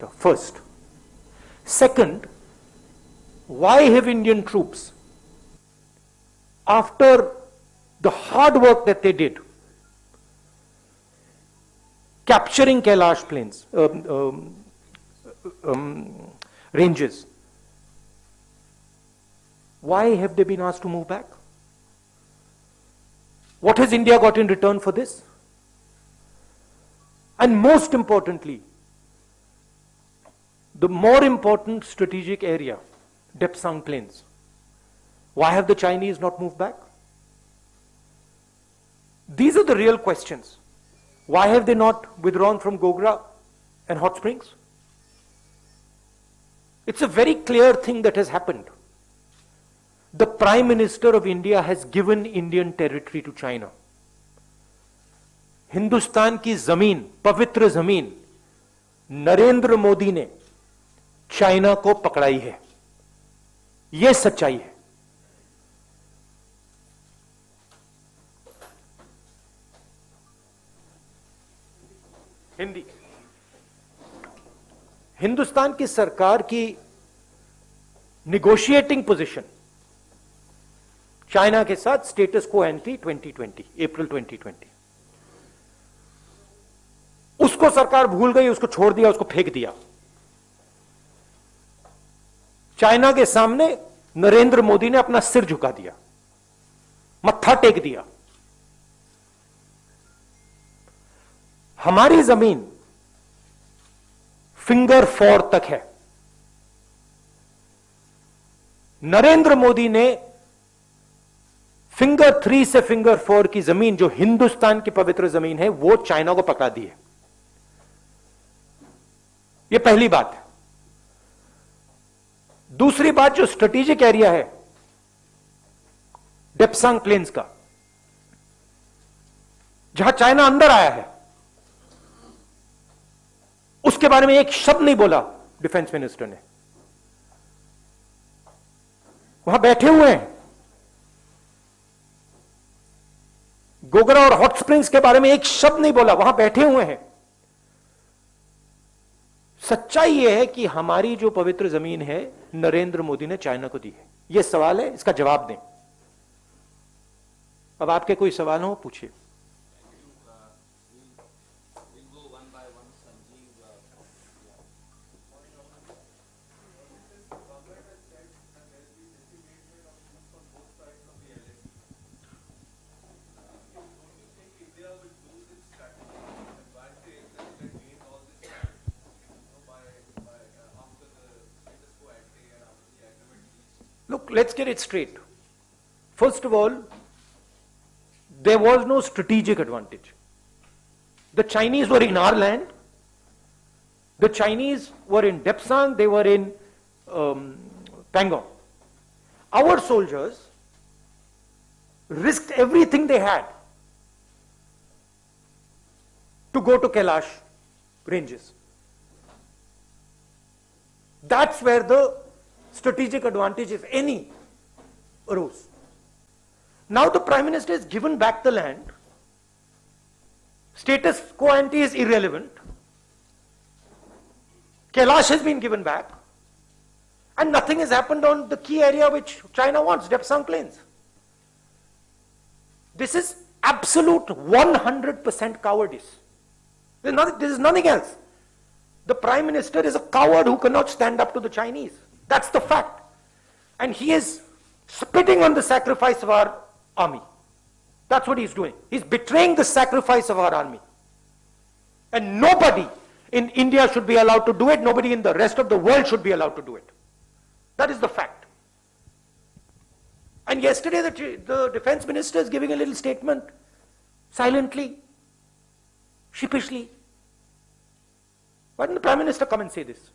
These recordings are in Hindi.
First. Second, why have Indian troops, after the hard work that they did, capturing Kailash plains, ranges, why have they been asked to move back? What has India got in return for this? And most importantly, the more important strategic area, Depsang Plains, why have the Chinese not moved back? These are the real questions. Why have they not withdrawn from Gogra and Hot Springs? It's a very clear thing that has happened. The Prime Minister of India has given Indian territory to China. Hindustan की जमीन, पवित्र जमीन, नरेंद्र मोदी ने चाइना को पकड़ाई है। यह सच्चाई है। हिंदी। हिंदुस्तान की सरकार की निगोशिएटिंग पोजीशन चाइना के साथ स्टेटस को एंटी 2020, अप्रैल 2020, उसको सरकार भूल गई, उसको छोड़ दिया, उसको फेंक दिया। चाइना के सामने नरेंद्र मोदी ने अपना सिर झुका दिया, मत्था टेक दिया। हमारी जमीन फिंगर 4 तक है। नरेंद्र मोदी ने फिंगर 3 से फिंगर 4 की जमीन, जो हिंदुस्तान की पवित्र जमीन है, वो चाइना को पकड़ा दी है। यह पहली बात है। दूसरी बात, जो स्ट्रेटेजिक एरिया है डेप्सांग प्लेन्स का, जहां चाइना अंदर आया है, उसके बारे में एक शब्द नहीं बोला डिफेंस मिनिस्टर ने। वहां बैठे हुए हैं। गोगरा और हॉट स्प्रिंग्स के बारे में एक शब्द नहीं बोला, वहां बैठे हुए हैं। सच्चाई यह है कि हमारी जो पवित्र जमीन है नरेंद्र मोदी ने चाइना को दी है। यह सवाल है, इसका जवाब दें। अब आपके कोई सवाल हो पूछिए। Look, let's get it straight. First of all, there was no strategic advantage. The Chinese were in our land. The Chinese were in Depsang, they were in Pangong. Our soldiers risked everything they had to go to Kailash ranges. That's where the strategic advantage, if any, arose. Now the Prime Minister has given back the land. Status quo ante is irrelevant. Kailash has been given back. And nothing has happened on the key area which China wants, Depsang Plains. This is absolute 100% cowardice. There is nothing else. The Prime Minister is a coward who cannot stand up to the Chinese. That's the fact. And he is spitting on the sacrifice of our army. That's what he's doing. He's betraying the sacrifice of our army. And nobody in India should be allowed to do it. Nobody in the rest of the world should be allowed to do it. That is the fact. And yesterday the defense minister is giving a little statement, silently, sheepishly. Why didn't the Prime Minister come and say this?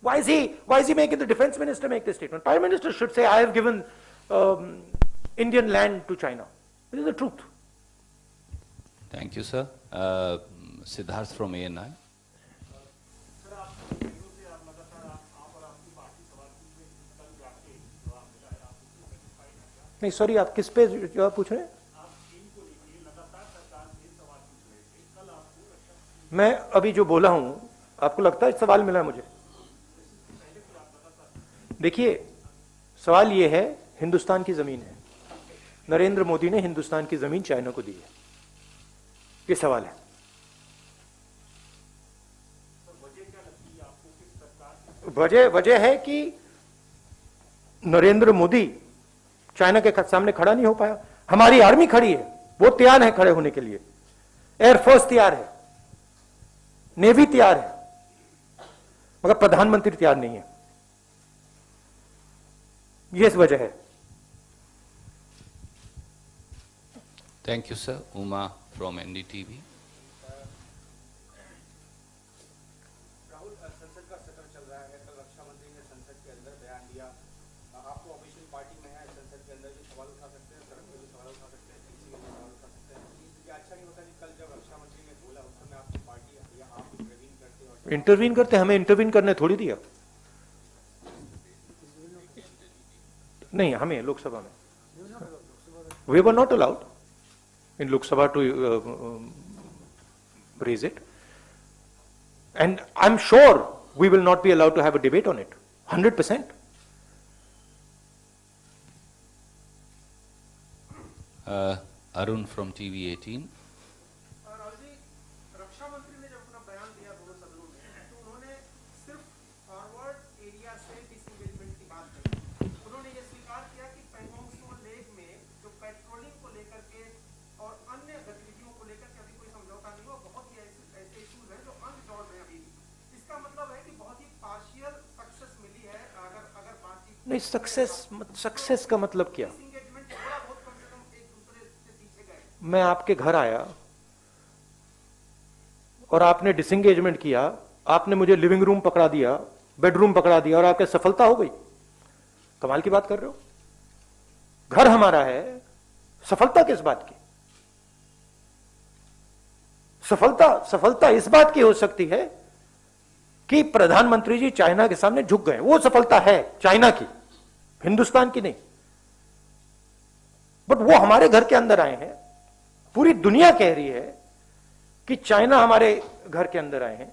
Why is he making the defense minister make this statement? Prime Minister should say, I have given Indian land to China. This is the truth. Thank you, sir. Siddharth from ANI. नहीं सॉरी, आप किस पे जवाब पूछ रहे हैं? मैं अभी जो बोला हूं आपको लगता है सवाल मिला है मुझे? देखिए, सवाल यह है, हिंदुस्तान की जमीन है, नरेंद्र मोदी ने हिंदुस्तान की जमीन चाइना को दी है, ये सवाल है। वजह है कि नरेंद्र मोदी चाइना के सामने खड़ा नहीं हो पाया। हमारी आर्मी खड़ी है, वो तैयार है खड़े होने के लिए, एयरफोर्स तैयार है, नेवी तैयार है, मगर प्रधानमंत्री तैयार नहीं है। ये इस वजह है। Thank you, sir. Uma from NDTV. Rahul, संसद का सत्र चल रहा है। कल रक्षा मंत्री ने संसद के अंदर बयान दिया। आप तो ऑफिशियल पार्टी में हैं, संसद के अंदर भी सवाल उठा सकते हैं, सड़क पे भी सवाल उठा सकते हैं, किसी के भी सवाल उठा सकते हैं। ये अच्छा नहीं होता कि कल जब रक्षा मंत्री ने बोला उस समय आपकी पार्टी या आप इंटरवीन करते और इंटरवीन करते, हमें इंटरवीन करने थोड़ी दिया। नहीं, हमें लोकसभा में we were not allowed in Lok Sabha to raise it, and I'm sure we will not be allowed to have a debate on it, 100%. Arun from TV18. Rahul ji, रक्षा मंत्री ने जब अपना बयान दिया दोनों सदनों में, तो उन्होंने सिर्फ फॉरवर्ड एरिया से डिसएंगेजमेंट की बात करी। उन्होंने ये स्वीकार किया कि पैंगोंग त्सो लेक में जो पेट्रोलिंग को लेकर के और अन्य गतिविधियों को लेकर के अभी कोई समझौता नहीं हुआ, बहुत ही ऐसे इश्यूज हैं जो अनरिजॉल्व हैं अभी भी। इसका मतलब है कि बहुत ही पार्शियल सक्सेस मिली है। अगर बातचीत नहीं, सक्सेस का मतलब क्या? डिसएंगेजमेंट थोड़ा बहुत कम से कम एक दूसरे से पीछे गए। मैं आपके घर आया और आपने डिसएंगेजमेंट किया, आपने मुझे लिविंग रूम पकड़ा दिया, बेडरूम पकड़ा दिया और आपके सफलता हो गई? कमाल की बात कर रहे हो। घर हमारा है, सफलता किस बात की? सफलता इस बात की हो सकती है कि प्रधानमंत्री जी चाइना के सामने झुक गए, वो सफलता है चाइना की, हिंदुस्तान की नहीं। बट वो हमारे घर के अंदर आए हैं, पूरी दुनिया कह रही है कि चाइना हमारे घर के अंदर आए हैं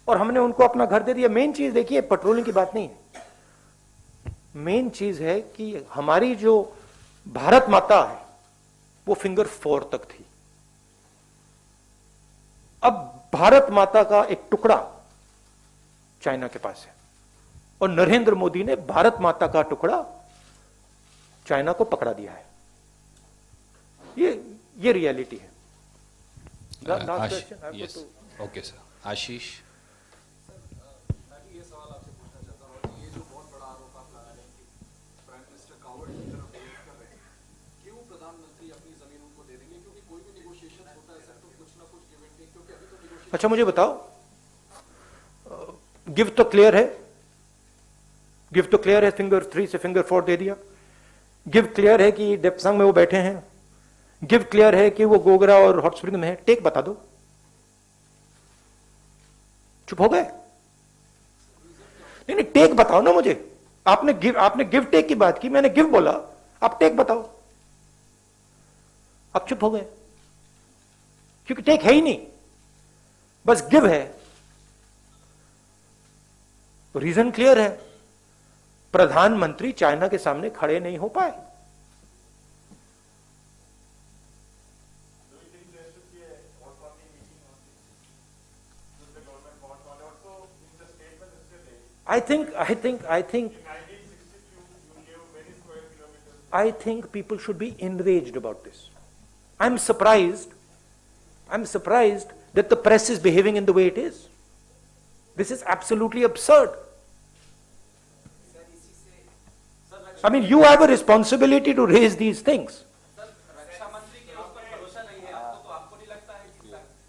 और हमने उनको अपना घर दे दिया। मेन चीज देखिए, पेट्रोलिंग की बात नहीं है, मेन चीज है कि हमारी जो भारत माता है वो फिंगर 4 तक थी। अब भारत माता का एक टुकड़ा चाइना के पास है और नरेंद्र मोदी ने भारत माता का टुकड़ा चाइना को पकड़ा दिया है। ये रियलिटी है। Last question, I have Yes. to- Okay, sir. Ashish. ये सवाल आपसे पूछना चाहता हूँ कि ये जो बहुत बड़ा आरोप आप लगा रहे हैं कि प्राइम मिनिस्टर कावड़ की तरफ बिहेव कर रहे हैं, क्यों प्रधानमंत्री अपनी जमीन उनको दे देंगे? क्योंकि कोई भी नेगोशिएशन होता है सर, तो कुछ ना कुछ गिव एंड टेक, क्योंकि अभी तो नेगोशिएशन। अच्छा, मुझे बताओ, गिव तो क्लियर है, गिव तो क्लियर है, फिंगर 3 से फिंगर 4 दे दिया। गिव क्लियर है कि डेप्संग में वो बैठे हैं। गिव क्लियर है कि वो गोगरा और हॉट स्प्रिंग में है। टेक बता दो। चुप हो गए? नहीं नहीं, टेक बताओ ना मुझे। आपने गिव टेक की बात की, मैंने गिव बोला, आप टेक बताओ। आप चुप हो गए क्योंकि टेक है ही नहीं, बस गिव है। रीजन क्लियर है, प्रधानमंत्री चाइना के सामने खड़े नहीं हो पाए। I think people should be enraged about this. I'm surprised that the press is behaving in the way it is. This is absolutely absurd. I mean, you have a responsibility to raise these things. रक्षा मंत्री के उस पर भरोसा नहीं है आपको, तो आपको नहीं लगता है कि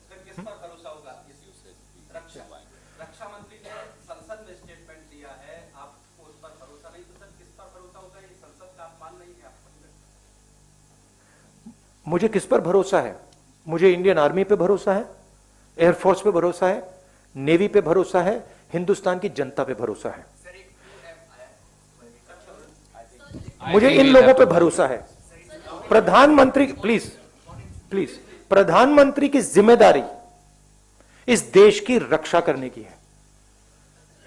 फिर किस पर भरोसा होगा? रक्षा मंत्री ने संसद में स्टेटमेंट दिया है, आपको उस पर भरोसा नहीं, तो सर किस पर भरोसा होगा? ये संसद का अपमान नहीं है आपको? मुझे किस पर भरोसा है? मुझे इंडियन आर्मी पे भरोसा है, एयरफोर्स पे भरोसा है, नेवी पे भरोसा है, हिंदुस्तान की जनता पे भरोसा है। मुझे इन लोगों पे भरोसा है। प्रधानमंत्री, प्लीज, प्रधानमंत्री की जिम्मेदारी इस देश की रक्षा करने की है।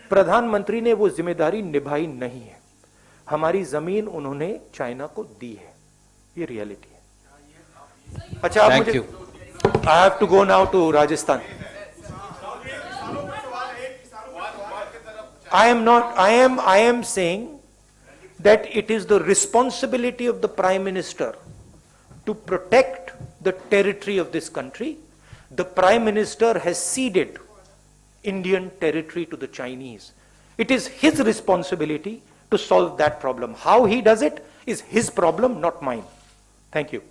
प्रधानमंत्री ने वो जिम्मेदारी निभाई नहीं है। हमारी जमीन उन्होंने चाइना को दी है, ये रियलिटी है। अच्छा, आप Thank मुझे, you. I have to go now to Rajasthan. I am saying that it is the responsibility of the Prime Minister to protect the territory of this country. The Prime Minister has ceded Indian territory to the Chinese. It is his responsibility to solve that problem. How he does it is his problem, not mine. Thank you.